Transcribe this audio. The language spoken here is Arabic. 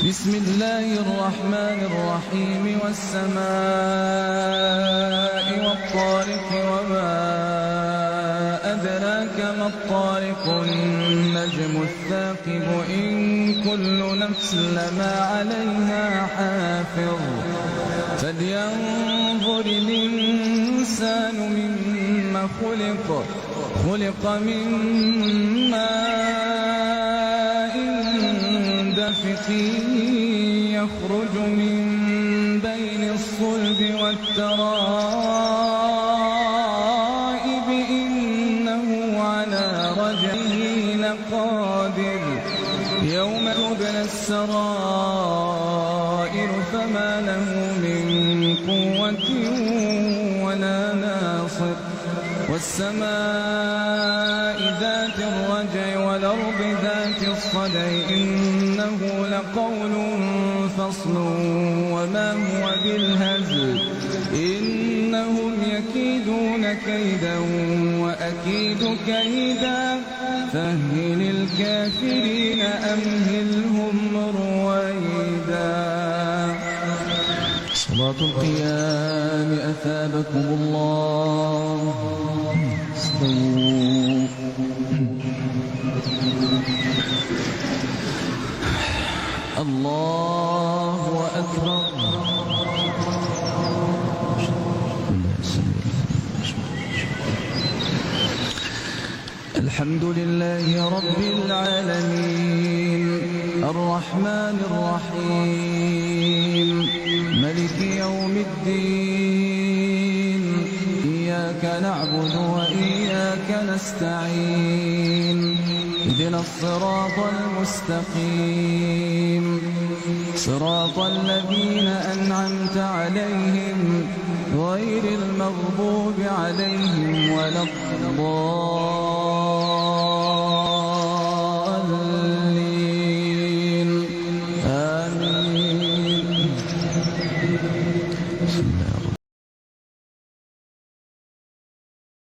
بسم الله الرحمن الرحيم والسماء والطارق وما أدراك ما الطارق النجم الثاقب إن كل نفس لما عليها حافظ فلينظر الإنسان مما خلق من ماء دافق يخرج من بين الصلب والترائب إنه على رجعه لقادر يوم تبلى السرائر فما له من قوة ولا ناصر والسماء ذات الرجع والأرض ذات الصدع إنه لقول فصل وما هو بالهزل إنهم يكيدون كيدا وأكيد كيدا فهل الكافرين أمهلهم رويدا. صلاة القيام أثابكم الله. استووا. الله أكبر. الحمد لله رب العالمين الرحمن الرحيم ملك يوم الدين إياك نعبد وإياك نستعين اهدنا الصراط المستقيم صراط الذين أنعمت عليهم غير المغضوب عليهم ولا الضالين آمين. بسم الله الرحمن الرحيم